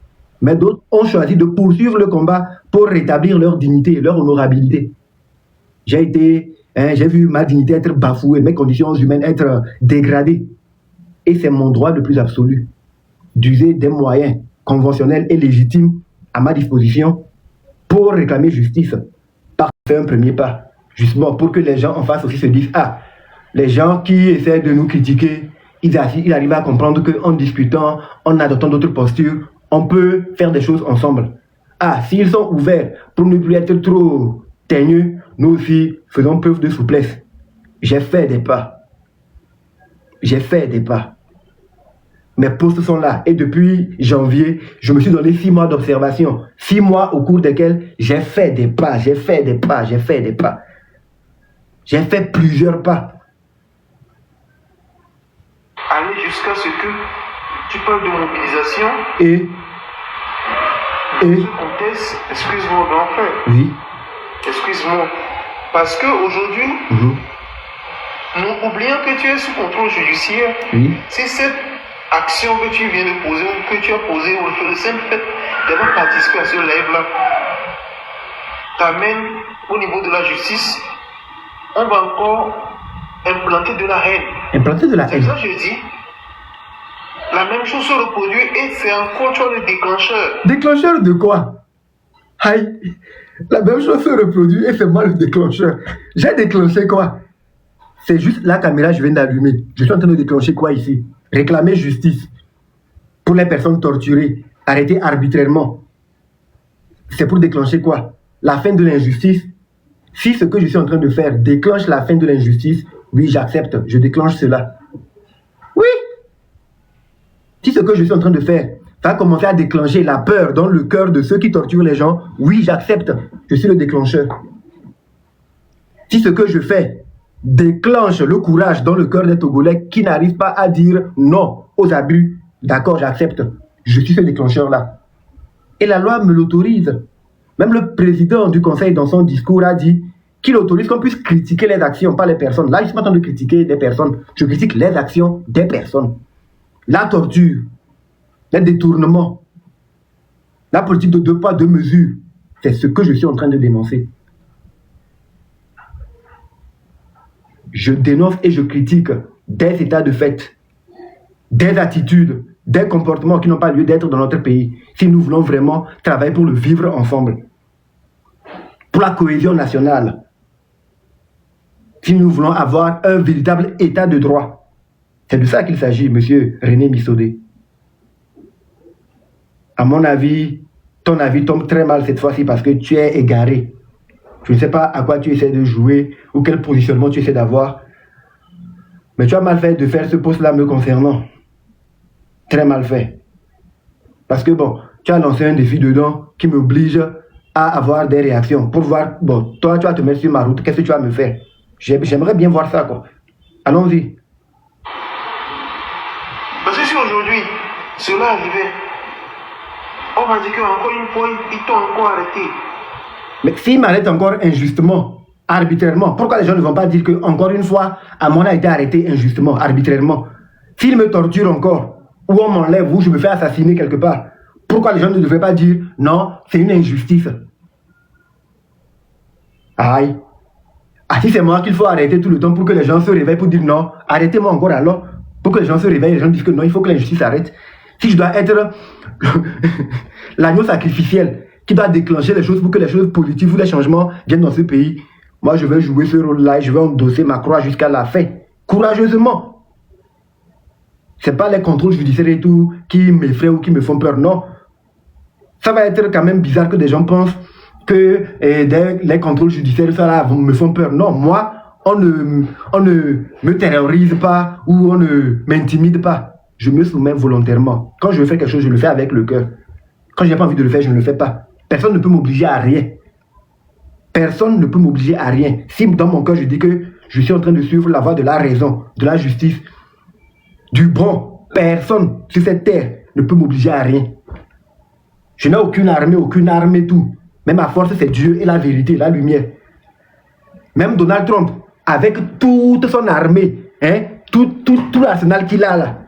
mais d'autres ont choisi de poursuivre le combat pour rétablir leur dignité, leur honorabilité. J'ai vu ma dignité être bafouée, mes conditions humaines être dégradées. Et c'est mon droit le plus absolu d'user des moyens conventionnels et légitimes à ma disposition pour réclamer justice. Par faire un premier pas, justement pour que les gens en face aussi se disent, ah, les gens qui essaient de nous critiquer, ils arrivent à comprendre qu'en discutant, en adoptant d'autres postures, on peut faire des choses ensemble. Ah, s'ils sont ouverts pour ne plus être trop teigneux, nous aussi faisons preuve de souplesse. J'ai fait des pas. J'ai fait des pas. Mes postes sont là. Et depuis janvier, je me suis donné 6 mois d'observation. 6 mois au cours desquels j'ai fait des pas, j'ai fait des pas, j'ai fait des pas. J'ai fait plusieurs pas. Aller jusqu'à ce que tu parles de mobilisation. Et Dans ce contexte, excuse-moi grand frère. oui. Excuse-moi. Parce qu'aujourd'hui, nous oublions que tu es sous contrôle judiciaire. Oui. Si cette action que tu viens de poser, ou que tu as posée, ou le simple fait d'avoir participé à ce live-là, t'amène au niveau de la justice, on va encore implanter de la haine. Implanter de la C'est haine. ça que je dis. La même chose se reproduit et c'est encore tu as le déclencheur. Déclencheur de quoi? Aïe. La même chose se reproduit et c'est moi le déclencheur. J'ai déclenché quoi? C'est juste la caméra, je viens d'allumer. Je suis en train de déclencher quoi ici? Réclamer justice pour les personnes torturées, arrêtées arbitrairement. C'est pour déclencher quoi? La fin de l'injustice. Si ce que je suis en train de faire déclenche la fin de l'injustice, oui, j'accepte, je déclenche cela. Oui. Si ce que je suis en train de faire va commencer à déclencher la peur dans le cœur de ceux qui torturent les gens, oui, j'accepte, je suis le déclencheur. Si ce que je fais déclenche le courage dans le cœur des Togolais qui n'arrivent pas à dire non aux abus, d'accord, j'accepte, je suis ce déclencheur-là. Et la loi me l'autorise. Même le président du conseil dans son discours a dit qu'il autorise qu'on puisse critiquer les actions, pas les personnes. Là, je ne suis pas en train de critiquer des personnes, je critique les actions des personnes. La torture, les détournements, la politique de 2 poids, 2 mesures, c'est ce que je suis en train de dénoncer. Je dénonce et je critique des états de fait, des attitudes, des comportements qui n'ont pas lieu d'être dans notre pays, si nous voulons vraiment travailler pour le vivre ensemble, pour la cohésion nationale, si nous voulons avoir un véritable état de droit. C'est de ça qu'il s'agit, monsieur René Missodé. À mon avis, ton avis tombe très mal cette fois-ci parce que tu es égaré. Je ne sais pas à quoi tu essaies de jouer ou quel positionnement tu essaies d'avoir. Mais tu as mal fait de faire ce poste-là me concernant. Très mal fait. Parce que bon, tu as lancé un défi dedans qui m'oblige à avoir des réactions. Pour voir, bon, toi tu vas te mettre sur ma route, qu'est-ce que tu vas me faire? J'aimerais bien voir ça, quoi. Allons-y. Parce que si aujourd'hui, cela arrivait, on va dire qu'encore une fois, ils t'ont encore arrêté. Mais s'ils m'arrêtent encore injustement, arbitrairement, pourquoi les gens ne vont pas dire que encore une fois, Amon a été arrêté injustement, arbitrairement? S'ils me torturent encore, ou on m'enlève, ou je me fais assassiner quelque part, pourquoi les gens ne devraient pas dire non, c'est une injustice? Aïe. Ah, si c'est moi qu'il faut arrêter tout le temps pour que les gens se réveillent pour dire non, arrêtez-moi encore alors, pour que les gens se réveillent, les gens disent que non, il faut que l'injustice arrête. Si je dois être l'agneau sacrificiel qui doit déclencher les choses pour que les choses positives ou les changements viennent dans ce pays, moi je vais jouer ce rôle-là et je vais endosser ma croix jusqu'à la fin, courageusement. Ce n'est pas les contrôles judiciaires et tout qui m'effraient ou qui me font peur, non. Ça va être quand même bizarre que des gens pensent que les contrôles judiciaires ça là, me font peur. Non, moi, on ne me terrorise pas ou on ne m'intimide pas. Je me soumets volontairement. Quand je veux faire quelque chose, je le fais avec le cœur. Quand je n'ai pas envie de le faire, je ne le fais pas. Personne ne peut m'obliger à rien. Personne ne peut m'obliger à rien. Si dans mon cœur, je dis que je suis en train de suivre la voie de la raison, de la justice, du bon, personne sur cette terre ne peut m'obliger à rien. Je n'ai aucune armée, tout. Mais ma force, c'est Dieu et la vérité, la lumière. Même Donald Trump, avec toute son armée, hein, tout l'arsenal qu'il a là,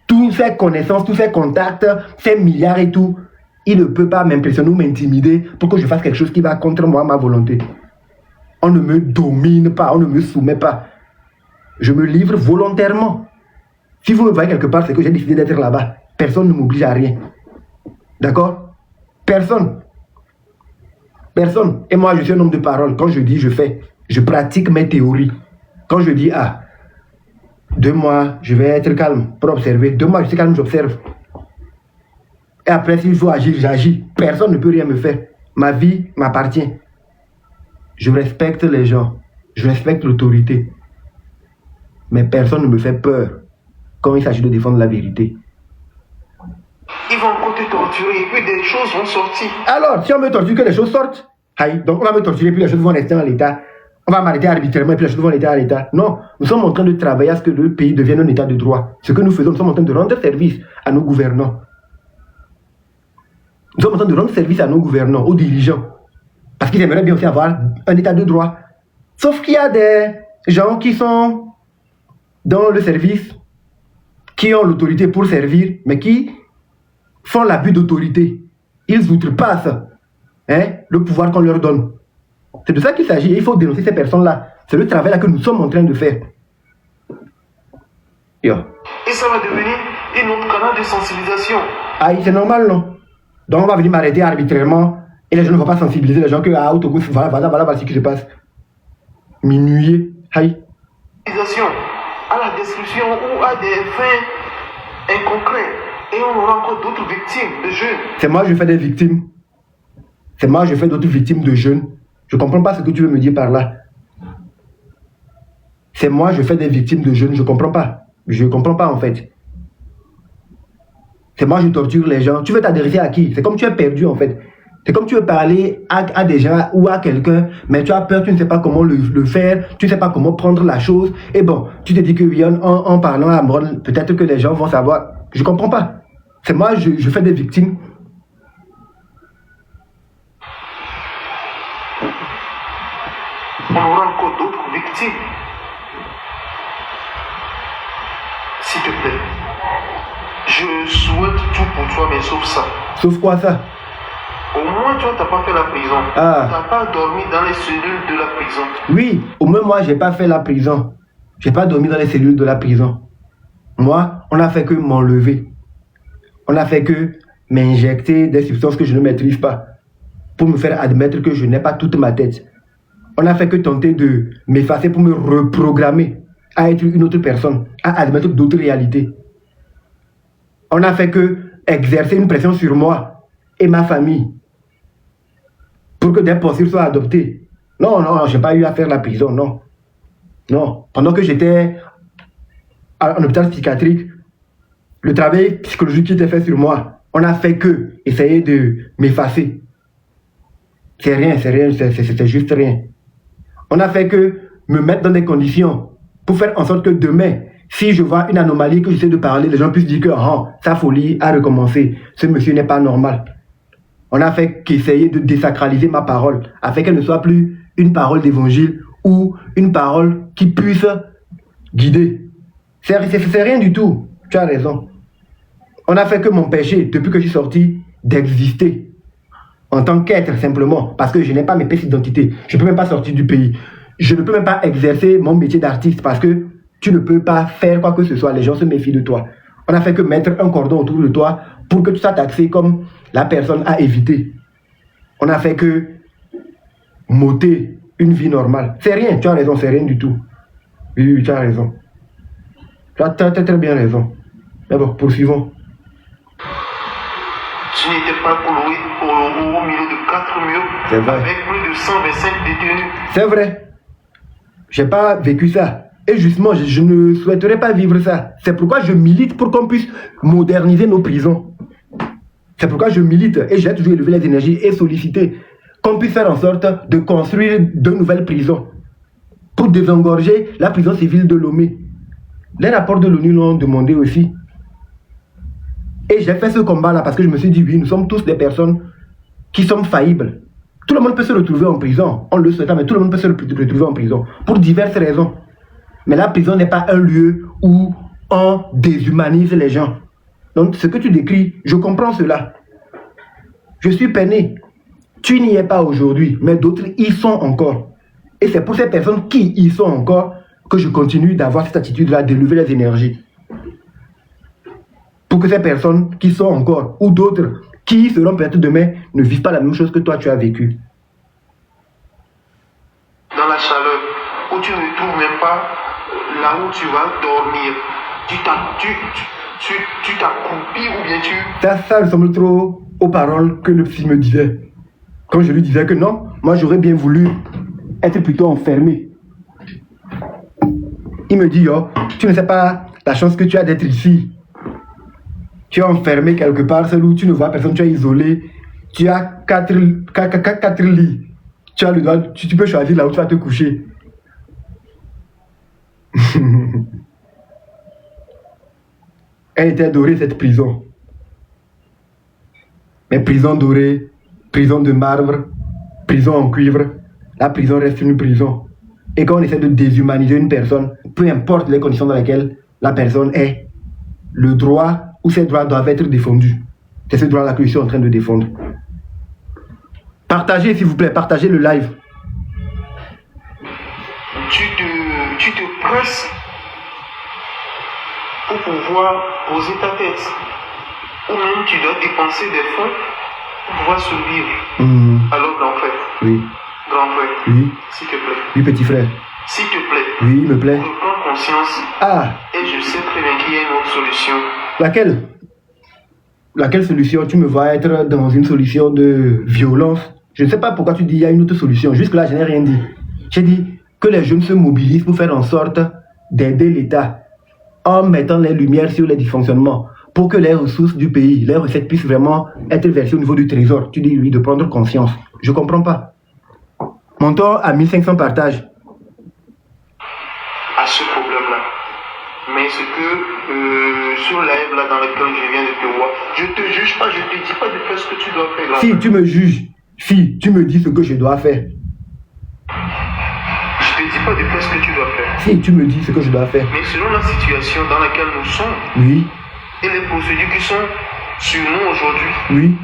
toutes ses connaissances, tous ses contacts, ses milliards et tout, il ne peut pas m'impressionner ou m'intimider pour que je fasse quelque chose qui va contre moi, ma volonté. On ne me domine pas, on ne me soumet pas. Je me livre volontairement. Si vous me voyez quelque part, c'est que j'ai décidé d'être là-bas. Personne ne m'oblige à rien. D'accord? Personne. Personne. Et moi, je suis un homme de parole. Quand je dis, je fais. Je pratique mes théories. Quand je dis, 2 mois, je vais être calme pour observer. 2 mois, je suis calme, j'observe. Et après, s'il faut agir, j'agis. Personne ne peut rien me faire. Ma vie m'appartient. Je respecte les gens. Je respecte l'autorité. mais personne ne me fait peur quand il s'agit de défendre la vérité. Ils vont encore te torturer et puis des choses vont sortir. Alors, si on me torture, que les choses sortent. Aïe, donc on va me torturer, puis les choses vont rester en l'état. On va m'arrêter arbitrairement, et puis les choses vont rester en l'état. Non, nous sommes en train de travailler à ce que le pays devienne un état de droit. Ce que nous faisons, nous sommes en train de rendre service à nos gouvernants. Nous sommes en train de rendre service à nos gouvernants, aux dirigeants. Parce qu'ils aimeraient bien aussi avoir un état de droit. Sauf qu'il y a des gens qui sont dans le service, qui ont l'autorité pour servir, mais qui font l'abus d'autorité. Ils outrepassent le pouvoir qu'on leur donne. C'est de ça qu'il s'agit. Il faut dénoncer ces personnes-là. C'est le travail là que nous sommes en train de faire. Yo. Et ça va devenir un autre canal de sensibilisation. Aïe, c'est normal, non? Donc on va venir m'arrêter arbitrairement et les gens ne vont pas sensibiliser les gens que au Togo, voilà ce qui se passe. Minuit. Aïe. À la destruction ou à des fins inconcrètes. Et on aura encore d'autres victimes de jeunes. C'est moi, je fais des victimes. C'est moi, je fais d'autres victimes de jeunes. Je ne comprends pas ce que tu veux me dire par là. C'est moi, je fais des victimes de jeunes. Je ne comprends pas. Je ne comprends pas en fait. C'est moi, je torture les gens. Tu veux t'adresser à qui? C'est comme tu es perdu en fait. C'est comme tu veux parler à des gens ou à quelqu'un, mais tu as peur, tu ne sais pas comment le faire, tu ne sais pas comment prendre la chose. Et bon, tu te dis que oui, en parlant à Amron, peut-être que les gens vont savoir. Je ne comprends pas. C'est moi, je fais des victimes. On aura encore d'autres victimes. S'il te plaît. Je souhaite tout pour toi, mais sauf ça. Sauf quoi ça? Au moins, toi, tu n'as pas fait la prison. Ah. Tu n'as pas dormi dans les cellules de la prison. Oui, au moins moi, j'ai pas fait la prison. J'ai pas dormi dans les cellules de la prison. Moi, on n'a fait que m'enlever. On n'a fait que m'injecter des substances que je ne maîtrise pas pour me faire admettre que je n'ai pas toute ma tête. On n'a fait que tenter de m'effacer pour me reprogrammer à être une autre personne, à admettre d'autres réalités. On n'a fait que exercer une pression sur moi et ma famille pour que des postures soient adoptées. Non, je n'ai pas eu à faire la prison, non. Non, pendant que j'étais en hôpital psychiatrique, le travail psychologique qui était fait sur moi, on n'a fait que essayer de m'effacer. C'est rien, c'est juste rien. On n'a fait que me mettre dans des conditions pour faire en sorte que demain, si je vois une anomalie que j'essaie de parler, les gens puissent dire que sa folie a recommencé. Ce monsieur n'est pas normal. On a fait qu'essayer de désacraliser ma parole, afin qu'elle ne soit plus une parole d'évangile ou une parole qui puisse guider. C'est rien du tout. Tu as raison. On a fait que m'empêcher, depuis que je suis sorti, d'exister en tant qu'être simplement, parce que je n'ai pas mes pièces d'identité. Je ne peux même pas sortir du pays. Je ne peux même pas exercer mon métier d'artiste parce que tu ne peux pas faire quoi que ce soit. Les gens se méfient de toi. On a fait que mettre un cordon autour de toi pour que tu sois taxé comme la personne à éviter. On a fait que m'ôter une vie normale. C'est rien, tu as raison, c'est rien du tout. Oui, tu as raison. Tu as très bien raison. Mais bon, poursuivons. Tu n'étais pas coloré au milieu de 4 murs C'est vrai. avec plus de 125 détenus. C'est vrai. J'ai pas vécu ça. Et justement, je ne souhaiterais pas vivre ça. C'est pourquoi je milite pour qu'on puisse moderniser nos prisons. C'est pourquoi je milite et j'ai toujours élevé les énergies et sollicité qu'on puisse faire en sorte de construire de nouvelles prisons pour désengorger la prison civile de Lomé. Les rapports de l'ONU l'ont demandé aussi. Et j'ai fait ce combat-là parce que je me suis dit, oui, nous sommes tous des personnes qui sont faillibles. Tout le monde peut se retrouver en prison, on le souhaite, mais tout le monde peut se retrouver en prison pour diverses raisons. Mais la prison n'est pas un lieu où on déshumanise les gens. Donc ce que tu décris, je comprends cela. Je suis peiné. Tu n'y es pas aujourd'hui, mais d'autres y sont encore. Et c'est pour ces personnes qui y sont encore que je continue d'avoir cette attitude-là, d'élever les énergies. Pour que ces personnes qui sont encore, ou d'autres qui seront peut-être demain, ne vivent pas la même chose que toi tu as vécu. Dans la chaleur, où tu ne trouves même pas là où tu vas dormir. Tu t'accroupis ou bien tu... Ça ressemble trop aux paroles que le psy me disait. Quand je lui disais que non, moi j'aurais bien voulu être plutôt enfermé. Il me dit, oh, tu ne sais pas la chance que tu as d'être ici. Tu es enfermé quelque part, seul où tu ne vois personne, tu es isolé. Tu as 4 lits. Tu as le droit, tu peux choisir là où tu vas te coucher. Elle était dorée, cette prison. Mais prison dorée, prison de marbre, prison en cuivre, la prison reste une prison. Et quand on essaie de déshumaniser une personne, peu importe les conditions dans lesquelles la personne est, le droit ou ses droits doivent être défendus. C'est ce droit-là que je suis en train de défendre. Partagez, s'il vous plaît, partagez le live. Tu te presses pour pouvoir poser ta tête. Ou même tu dois dépenser des fonds pour pouvoir survivre. Alors, grand frère. Oui. Grand frère. Oui. S'il te plaît. Oui, petit frère. S'il te plaît. Oui, il me plaît. Je prends conscience. Ah. Et je sais très bien qu'il y a une autre solution. Laquelle? Laquelle solution? Tu me vois être dans une solution de violence? Je ne sais pas pourquoi tu dis qu'il y a une autre solution. Jusque-là, je n'ai rien dit. J'ai dit que les jeunes se mobilisent pour faire en sorte d'aider l'État en mettant les lumières sur les dysfonctionnements pour que les ressources du pays, les recettes puissent vraiment être versées au niveau du trésor. Tu dis oui, de prendre conscience. Je ne comprends pas. Montons à 1500 partages. À ce problème-là. Mais ce que sur le live là dans lequel je viens de te voir, je te juge pas, je te dis pas de faire ce que tu dois faire. Si tu me juges, si tu me dis ce que je dois faire. Je te dis pas de faire ce que tu dois faire. Si tu me dis ce que je dois faire. Mais selon la situation dans laquelle nous sommes, oui, et les procédures qui sont sur nous aujourd'hui, oui,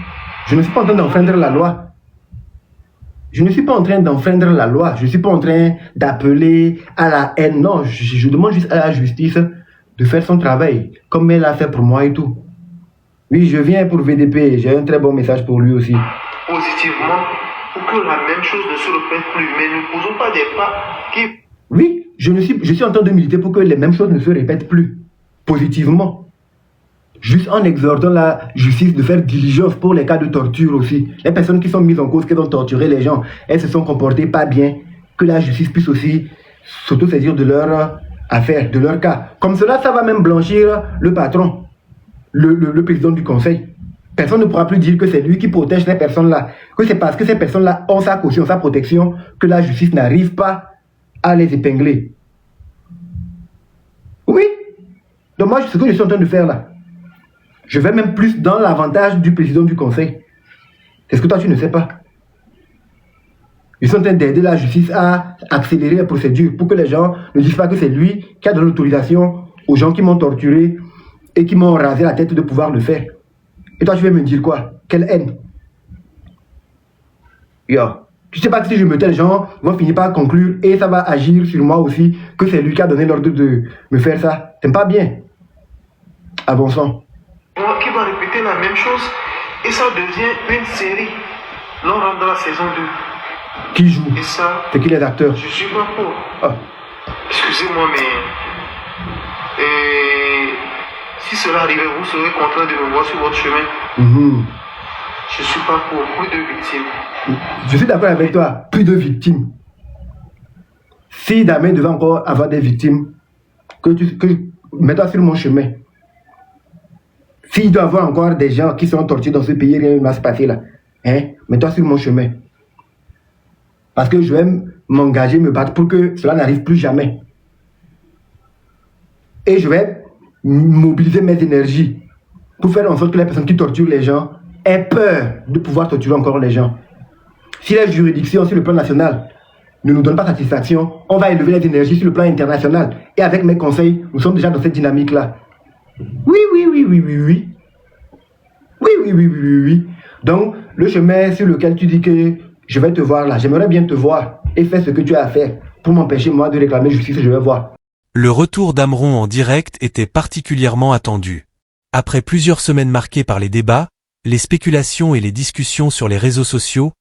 je ne suis pas en train d'enfreindre la loi. Je ne suis pas en train d'enfreindre la loi. Je ne suis pas en train d'appeler à la haine. Non, je demande juste à la justice de faire son travail, comme elle l'a fait pour moi et tout. Oui, je viens pour VDP. J'ai un très bon message pour lui aussi. Positivement, pour que la même chose ne se répète plus. Mais ne posons pas des pas qui... Oui, je suis en train de militer pour que les mêmes choses ne se répètent plus. Positivement. Juste en exhortant la justice de faire diligence pour les cas de torture aussi. Les personnes qui sont mises en cause, qui ont torturé les gens, elles se sont comportées pas bien. Que la justice puisse aussi s'auto-saisir de leur affaire, de leur cas. Comme cela, ça va même blanchir le patron, le président du conseil. Personne ne pourra plus dire que c'est lui qui protège ces personnes-là. Que c'est parce que ces personnes-là ont sa caution, sa protection, que la justice n'arrive pas à les épingler. Oui. Donc moi, ce que je suis en train de faire là, je vais même plus dans l'avantage du président du conseil. C'est ce que toi, tu ne sais pas. Ils sont en train d'aider la justice à accélérer les procédures pour que les gens ne disent pas que c'est lui qui a donné l'autorisation aux gens qui m'ont torturé et qui m'ont rasé la tête de pouvoir le faire. Et toi, tu veux me dire quoi? Quelle haine? Yo, tu sais pas que si je me tais, les gens vont finir par conclure et ça va agir sur moi aussi, que c'est lui qui a donné l'ordre de me faire ça. T'aimes pas bien? Avançons. Qui va répéter la même chose et ça devient une série. Là, on rentre dans la saison 2. Qui joue? Et ça, c'est qui les acteurs? Je suis pas pour. Ah. Excusez-moi, mais si cela arrivait, vous serez contraint de me voir sur votre chemin. Je suis pas pour. Plus de victimes. Je suis d'accord avec toi. Plus de victimes. Si jamais il devait encore avoir des victimes, mets-toi sur mon chemin. S'il doit y avoir encore des gens qui sont torturés dans ce pays, rien ne va se passer là. Hein? Mets-toi sur mon chemin. Parce que je vais m'engager, me battre pour que cela n'arrive plus jamais. Et je vais mobiliser mes énergies pour faire en sorte que les personnes qui torturent les gens aient peur de pouvoir torturer encore les gens. Si les juridictions sur le plan national ne nous donnent pas satisfaction, on va élever les énergies sur le plan international. Et avec mes conseils, nous sommes déjà dans cette dynamique-là. Oui. Oui. Donc, le chemin sur lequel tu dis que je vais te voir là, j'aimerais bien te voir et faire ce que tu as à faire pour m'empêcher moi de réclamer justice, je vais voir. Le retour d'Amron en direct était particulièrement attendu. Après plusieurs semaines marquées par les débats, les spéculations et les discussions sur les réseaux sociaux,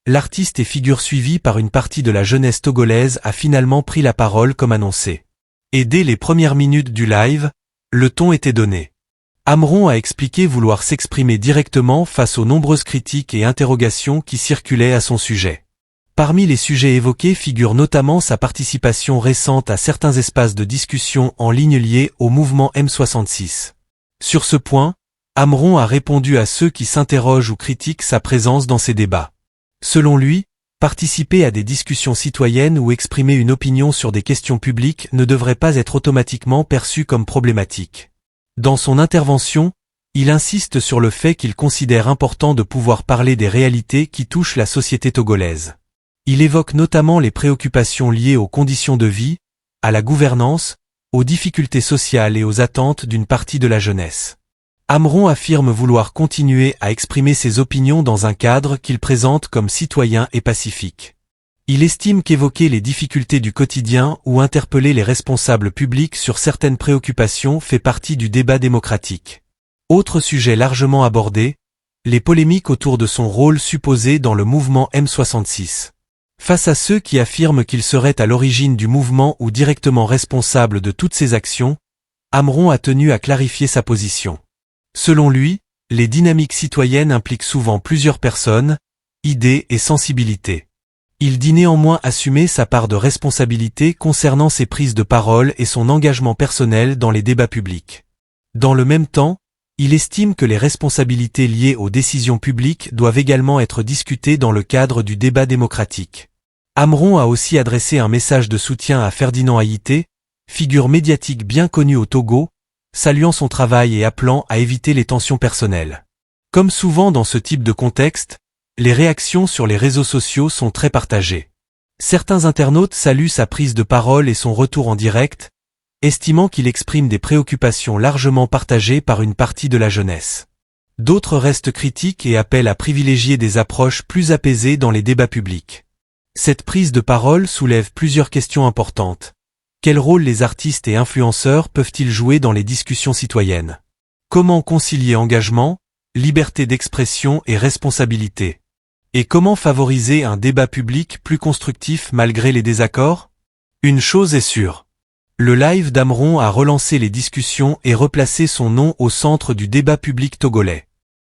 l'artiste et figure suivie par une partie de la jeunesse togolaise a finalement pris la parole comme annoncé. Et dès les premières minutes du live, le ton était donné. Amron a expliqué vouloir s'exprimer directement face aux nombreuses critiques et interrogations qui circulaient à son sujet. Parmi les sujets évoqués figure notamment sa participation récente à certains espaces de discussion en ligne liés au mouvement M66. Sur ce point, Amron a répondu à ceux qui s'interrogent ou critiquent sa présence dans ces débats. Selon lui, participer à des discussions citoyennes ou exprimer une opinion sur des questions publiques ne devrait pas être automatiquement perçu comme problématique. Dans son intervention, il insiste sur le fait qu'il considère important de pouvoir parler des réalités qui touchent la société togolaise. Il évoque notamment les préoccupations liées aux conditions de vie, à la gouvernance, aux difficultés sociales et aux attentes d'une partie de la jeunesse. Amron affirme vouloir continuer à exprimer ses opinions dans un cadre qu'il présente comme citoyen et pacifique. Il estime qu'évoquer les difficultés du quotidien ou interpeller les responsables publics sur certaines préoccupations fait partie du débat démocratique. Autre sujet largement abordé, les polémiques autour de son rôle supposé dans le mouvement M66. Face à ceux qui affirment qu'il serait à l'origine du mouvement ou directement responsable de toutes ces actions, Amron a tenu à clarifier sa position. Selon lui, les dynamiques citoyennes impliquent souvent plusieurs personnes, idées et sensibilités. Il dit néanmoins assumer sa part de responsabilité concernant ses prises de parole et son engagement personnel dans les débats publics. Dans le même temps, il estime que les responsabilités liées aux décisions publiques doivent également être discutées dans le cadre du débat démocratique. Amron a aussi adressé un message de soutien à Ferdinand Haïté, figure médiatique bien connue au Togo, saluant son travail et appelant à éviter les tensions personnelles. Comme souvent dans ce type de contexte, les réactions sur les réseaux sociaux sont très partagées. Certains internautes saluent sa prise de parole et son retour en direct, estimant qu'il exprime des préoccupations largement partagées par une partie de la jeunesse. D'autres restent critiques et appellent à privilégier des approches plus apaisées dans les débats publics. Cette prise de parole soulève plusieurs questions importantes. Quel rôle les artistes et influenceurs peuvent-ils jouer dans les discussions citoyennes? Comment concilier engagement, liberté d'expression et responsabilité? Et comment favoriser un débat public plus constructif malgré les désaccords? Une chose est sûre. Le live d'Amron a relancé les discussions et replacé son nom au centre du débat public togolais.